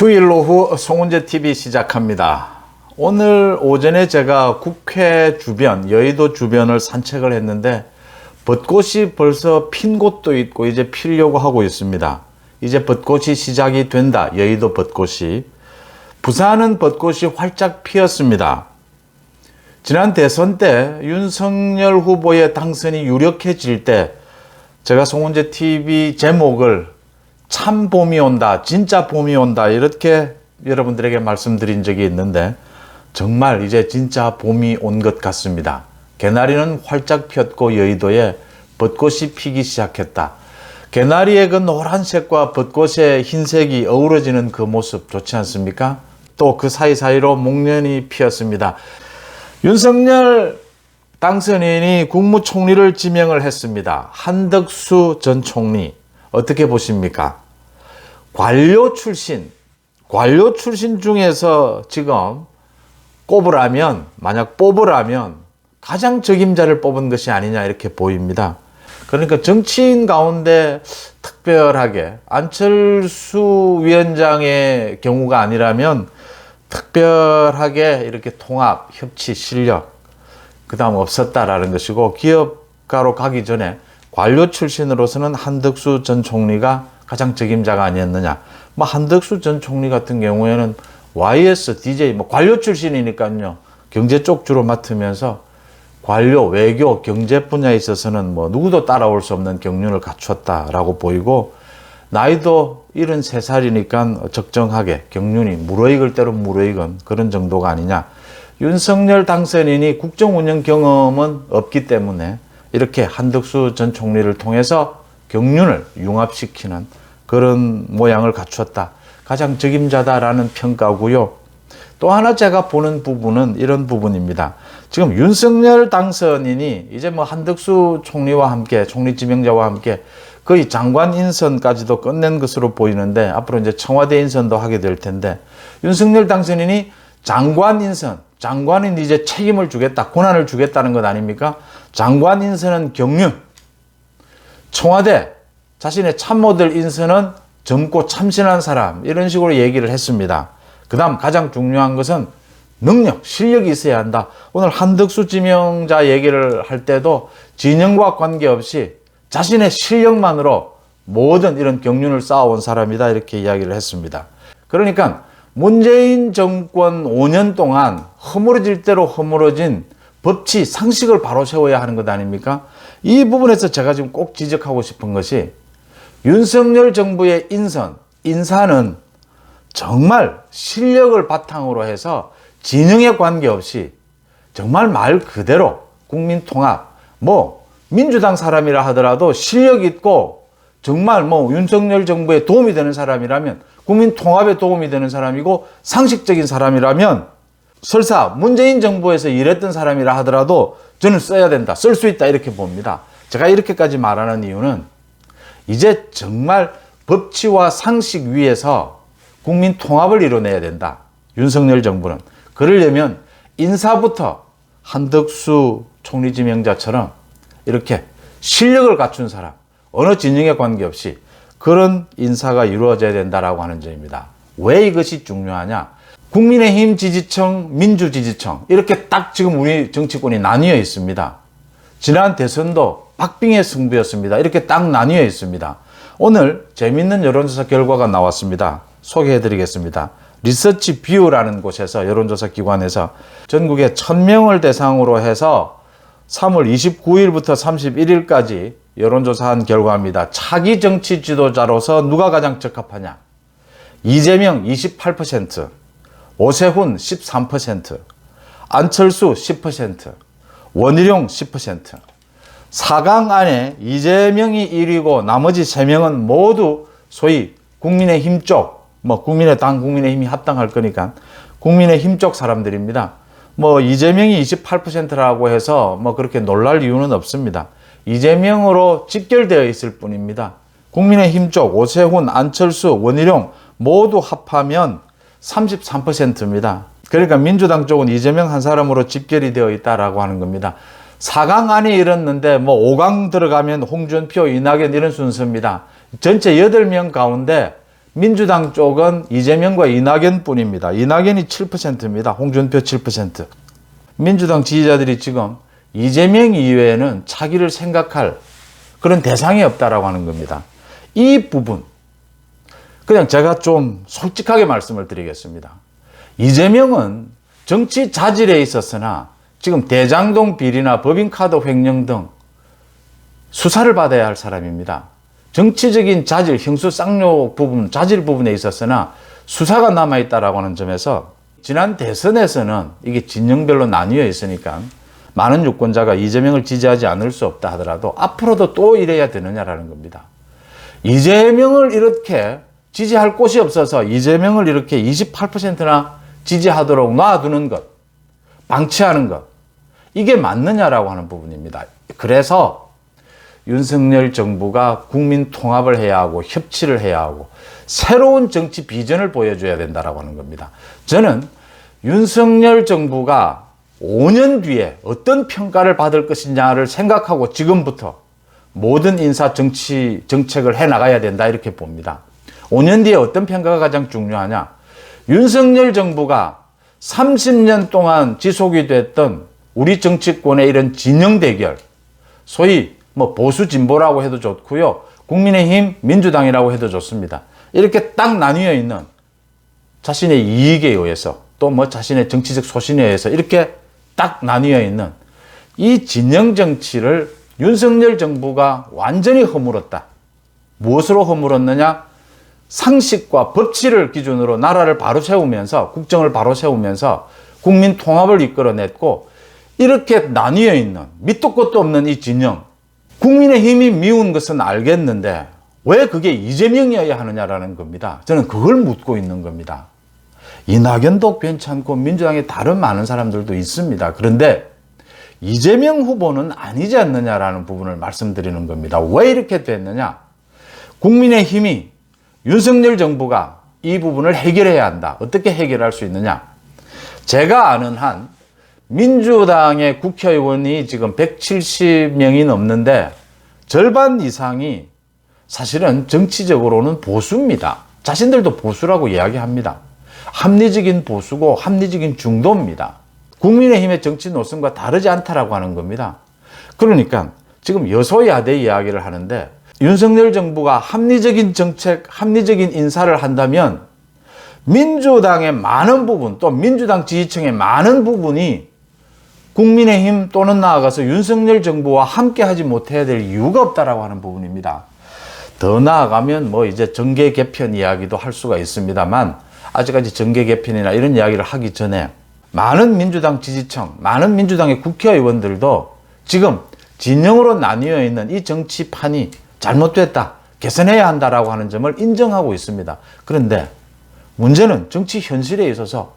휴일 오후 송은재 TV 시작합니다. 오늘 오전에 제가 국회 주변, 여의도 주변을 산책을 했는데 벚꽃이 벌써 핀 곳도 있고 이제 피려고 하고 있습니다. 이제 벚꽃이 시작이 된다. 여의도 벚꽃이. 부산은 벚꽃이 활짝 피었습니다. 지난 대선 때 윤석열 후보의 당선이 유력해질 때 제가 송은재 TV 제목을 참 봄이 온다, 진짜 봄이 온다 이렇게 여러분들에게 말씀드린 적이 있는데 정말 이제 진짜 봄이 온 것 같습니다. 개나리는 활짝 피었고 여의도에 벚꽃이 피기 시작했다. 개나리의 그 노란색과 벚꽃의 흰색이 어우러지는 그 모습 좋지 않습니까? 또 그 사이사이로 목련이 피었습니다. 윤석열 당선인이 국무총리를 지명을 했습니다. 한덕수 전 총리 어떻게 보십니까? 관료 출신 중에서 지금 만약 뽑으라면 가장 적임자를 뽑은 것이 아니냐 이렇게 보입니다. 그러니까 정치인 가운데 특별하게 안철수 위원장의 경우가 아니라면 특별하게 이렇게 통합, 협치, 실력 그 다음 없었다라는 것이고, 기업가로 가기 전에 관료 출신으로서는 한덕수 전 총리가 가장 적임자가 아니었느냐. 한덕수 전 총리 같은 경우에는 YS, DJ, 관료 출신이니까요. 경제 쪽 주로 맡으면서 관료, 외교, 경제 분야에 있어서는 누구도 따라올 수 없는 경륜을 갖추었다라고 보이고, 나이도 73살이니까 적정하게 경륜이 무르익을 대로 무르익은 그런 정도가 아니냐. 윤석열 당선인이 국정운영 경험은 없기 때문에 이렇게 한덕수 전 총리를 통해서 경륜을 융합시키는 그런 모양을 갖추었다. 가장 적임자다라는 평가고요. 또 하나 제가 보는 부분은 이런 부분입니다. 지금 윤석열 당선인이 이제 한덕수 총리와 함께, 총리 지명자와 함께 거의 장관 인선까지도 끝낸 것으로 보이는데 앞으로 이제 청와대 인선도 하게 될 텐데, 윤석열 당선인이 장관 인선, 장관인 이제 책임을 주겠다, 권한을 주겠다는 것 아닙니까? 장관 인선은 경륜, 청와대 자신의 참모들 인선은 젊고 참신한 사람, 이런 식으로 얘기를 했습니다. 그 다음 가장 중요한 것은 능력, 실력이 있어야 한다. 오늘 한덕수 지명자 얘기를 할 때도 진영과 관계없이 자신의 실력만으로 모든 이런 경륜을 쌓아온 사람이다 이렇게 이야기를 했습니다. 그러니까 문재인 정권 5년 동안 허물어질 대로 허물어진 법치, 상식을 바로 세워야 하는 것 아닙니까? 이 부분에서 제가 지금 꼭 지적하고 싶은 것이 윤석열 정부의 인사는 정말 실력을 바탕으로 해서 진영에 관계없이 정말 말 그대로 국민 통합, 민주당 사람이라 하더라도 실력 있고 정말 윤석열 정부에 도움이 되는 사람이라면, 국민 통합에 도움이 되는 사람이고 상식적인 사람이라면, 설사 문재인 정부에서 일했던 사람이라 하더라도 저는 써야 된다, 쓸 수 있다 이렇게 봅니다. 제가 이렇게까지 말하는 이유는 이제 정말 법치와 상식 위에서 국민 통합을 이뤄내야 된다. 윤석열 정부는. 그러려면 인사부터 한덕수 총리 지명자처럼 이렇게 실력을 갖춘 사람, 어느 진영에 관계없이 그런 인사가 이루어져야 된다라고 하는 점입니다. 왜 이것이 중요하냐? 국민의힘 지지층, 민주지지층 이렇게 딱 지금 우리 정치권이 나뉘어 있습니다. 지난 대선도 박빙의 승부였습니다. 이렇게 딱 나뉘어 있습니다. 오늘 재미있는 여론조사 결과가 나왔습니다. 소개해드리겠습니다. 리서치 뷰라는 곳에서, 여론조사 기관에서 전국에 1000명을 대상으로 해서 3월 29일부터 31일까지 여론조사한 결과입니다. 차기 정치 지도자로서 누가 가장 적합하냐? 이재명 28%, 오세훈 13%, 안철수 10%, 원희룡 10%. 4강 안에 이재명이 1위고 나머지 3명은 모두 소위 국민의힘 쪽, 국민의당, 국민의힘이 합당할 거니까 국민의힘 쪽 사람들입니다. 이재명이 28%라고 해서 그렇게 놀랄 이유는 없습니다. 이재명으로 직결되어 있을 뿐입니다. 국민의힘 쪽 오세훈, 안철수, 원희룡 모두 합하면 33%입니다. 그러니까 민주당 쪽은 이재명 한 사람으로 집결이 되어 있다라고 하는 겁니다. 4강 안에 이뤘는데 5강 들어가면 홍준표, 이낙연 이런 순서입니다. 전체 8명 가운데 민주당 쪽은 이재명과 이낙연 뿐입니다. 이낙연이 7%입니다. 홍준표 7%. 민주당 지지자들이 지금 이재명 이외에는 차기를 생각할 그런 대상이 없다라고 하는 겁니다. 이 부분, 그냥 제가 좀 솔직하게 말씀을 드리겠습니다. 이재명은 정치 자질에 있었으나 지금 대장동 비리나 법인카드 횡령 등 수사를 받아야 할 사람입니다. 정치적인 자질, 형수 쌍욕 부분, 자질 부분에 있었으나 수사가 남아있다라고 하는 점에서 지난 대선에서는 이게 진영별로 나뉘어 있으니까 많은 유권자가 이재명을 지지하지 않을 수 없다 하더라도 앞으로도 또 이래야 되느냐라는 겁니다. 이재명을 이렇게 지지할 곳이 없어서 이재명을 이렇게 28%나 지지하도록 놔두는 것, 방치하는 것, 이게 맞느냐라고 하는 부분입니다. 그래서 윤석열 정부가 국민 통합을 해야 하고 협치를 해야 하고 새로운 정치 비전을 보여줘야 된다라고 하는 겁니다. 저는 윤석열 정부가 5년 뒤에 어떤 평가를 받을 것이냐를 생각하고 지금부터 모든 인사 정치 정책을 해 나가야 된다 이렇게 봅니다. 5년 뒤에 어떤 평가가 가장 중요하냐? 윤석열 정부가 30년 동안 지속이 됐던 우리 정치권의 이런 진영 대결, 소위 뭐 보수 진보라고 해도 좋고요. 국민의힘 민주당이라고 해도 좋습니다. 이렇게 딱 나뉘어 있는 자신의 이익에 의해서 또 뭐 자신의 정치적 소신에 의해서 이렇게 딱 나뉘어 있는 이 진영 정치를 윤석열 정부가 완전히 허물었다. 무엇으로 허물었느냐? 상식과 법치를 기준으로 나라를 바로 세우면서 국정을 바로 세우면서 국민 통합을 이끌어냈고 이렇게 나뉘어 있는 밑도 끝도 없는 이 진영, 국민의힘이 미운 것은 알겠는데 왜 그게 이재명이어야 하느냐라는 겁니다. 저는 그걸 묻고 있는 겁니다. 이낙연도 괜찮고 민주당에 다른 많은 사람들도 있습니다. 그런데 이재명 후보는 아니지 않느냐라는 부분을 말씀드리는 겁니다. 왜 이렇게 됐느냐? 국민의힘이 윤석열 정부가 이 부분을 해결해야 한다. 어떻게 해결할 수 있느냐? 제가 아는 한 민주당의 국회의원이 지금 170명이 넘는데 절반 이상이 사실은 정치적으로는 보수입니다. 자신들도 보수라고 이야기합니다. 합리적인 보수고 합리적인 중도입니다. 국민의힘의 정치 노선과 다르지 않다라고 하는 겁니다. 그러니까 지금 여소야대 이야기를 하는데 윤석열 정부가 합리적인 정책, 합리적인 인사를 한다면 민주당의 많은 부분 또 민주당 지지층의 많은 부분이 국민의힘 또는 나아가서 윤석열 정부와 함께 하지 못해야 될 이유가 없다라고 하는 부분입니다. 더 나아가면 뭐 이제 정계 개편 이야기도 할 수가 있습니다만 아직까지 정계 개편이나 이런 이야기를 하기 전에 많은 민주당 지지층, 많은 민주당의 국회의원들도 지금 진영으로 나뉘어 있는 이 정치판이 잘못됐다, 개선해야 한다라고 하는 점을 인정하고 있습니다. 그런데 문제는 정치 현실에 있어서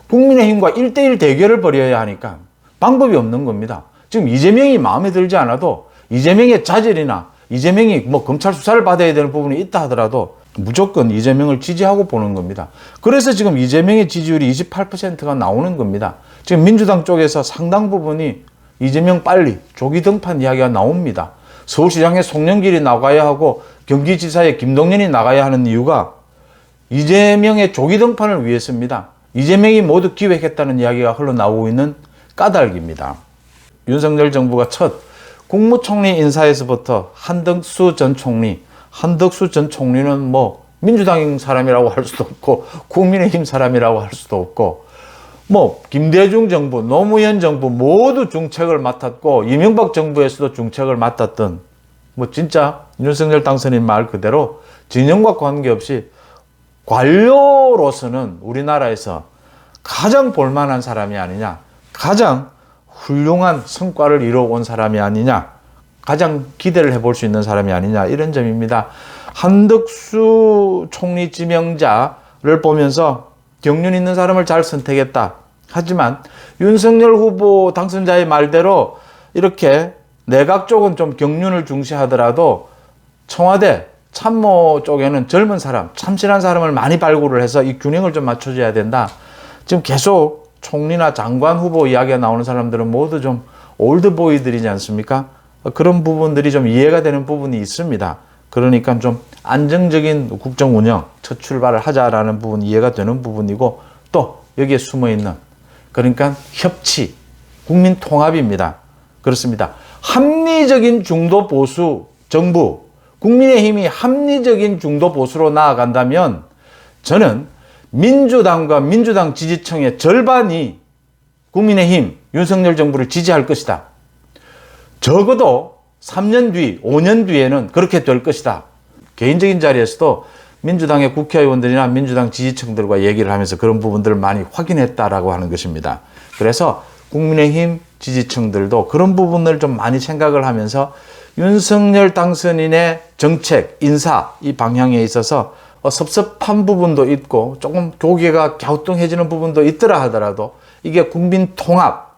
국민의힘과 1대1 대결을 벌여야 하니까 방법이 없는 겁니다. 지금 이재명이 마음에 들지 않아도 이재명의 자질이나 이재명이 뭐 검찰 수사를 받아야 되는 부분이 있다 하더라도 무조건 이재명을 지지하고 보는 겁니다. 그래서 지금 이재명의 지지율이 28%가 나오는 겁니다. 지금 민주당 쪽에서 상당 부분이 이재명 빨리 조기 등판 이야기가 나옵니다. 서울시장의 송영길이 나가야 하고 경기지사의 김동연이 나가야 하는 이유가 이재명의 조기 등판을 위해서입니다. 이재명이 모두 기획했다는 이야기가 흘러나오고 있는 까닭입니다. 윤석열 정부가 첫 국무총리 인사에서부터 한덕수 전 총리, 한덕수 전 총리는 뭐 민주당 사람이라고 할 수도 없고 국민의힘 사람이라고 할 수도 없고 뭐 김대중 정부, 노무현 정부 모두 중책을 맡았고 이명박 정부에서도 중책을 맡았던 뭐 진짜 윤석열 당선인 말 그대로 진영과 관계없이 관료로서는 우리나라에서 가장 볼만한 사람이 아니냐, 가장 훌륭한 성과를 이뤄온 사람이 아니냐, 가장 기대를 해볼 수 있는 사람이 아니냐, 이런 점입니다. 한덕수 총리 지명자를 보면서 경륜 있는 사람을 잘 선택했다. 하지만 윤석열 후보 당선자의 말대로 이렇게 내각 쪽은 좀 경륜을 중시하더라도 청와대 참모 쪽에는 젊은 사람, 참신한 사람을 많이 발굴을 해서 이 균형을 좀 맞춰줘야 된다. 지금 계속 총리나 장관 후보 이야기가 나오는 사람들은 모두 좀 올드보이들이지 않습니까? 그런 부분들이 좀 이해가 되는 부분이 있습니다. 그러니까 좀 안정적인 국정 운영, 첫 출발을 하자라는 부분 이해가 되는 부분이고, 또 여기에 숨어 있는, 그러니까 협치, 국민 통합입니다. 그렇습니다. 합리적인 중도 보수 정부, 국민의힘이 합리적인 중도 보수로 나아간다면 저는 민주당과 민주당 지지층의 절반이 국민의힘, 윤석열 정부를 지지할 것이다. 적어도 3년 뒤, 5년 뒤에는 그렇게 될 것이다. 개인적인 자리에서도 민주당의 국회의원들이나 민주당 지지층들과 얘기를 하면서 그런 부분들을 많이 확인했다라고 하는 것입니다. 그래서 국민의힘 지지층들도 그런 부분을 좀 많이 생각을 하면서 윤석열 당선인의 정책, 인사 이 방향에 있어서 섭섭한 부분도 있고 조금 고개가 갸우뚱해지는 부분도 있더라 하더라도 이게 국민 통합,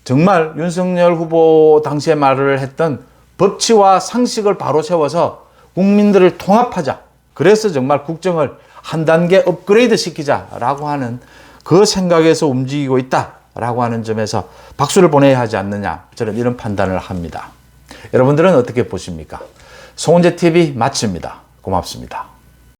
정말 윤석열 후보 당시에 말을 했던 법치와 상식을 바로 세워서 국민들을 통합하자. 그래서 정말 국정을 한 단계 업그레이드 시키자라고 하는 그 생각에서 움직이고 있다라고 하는 점에서 박수를 보내야 하지 않느냐. 저는 이런 판단을 합니다. 여러분들은 어떻게 보십니까? 송은재 TV 마칩니다. 고맙습니다.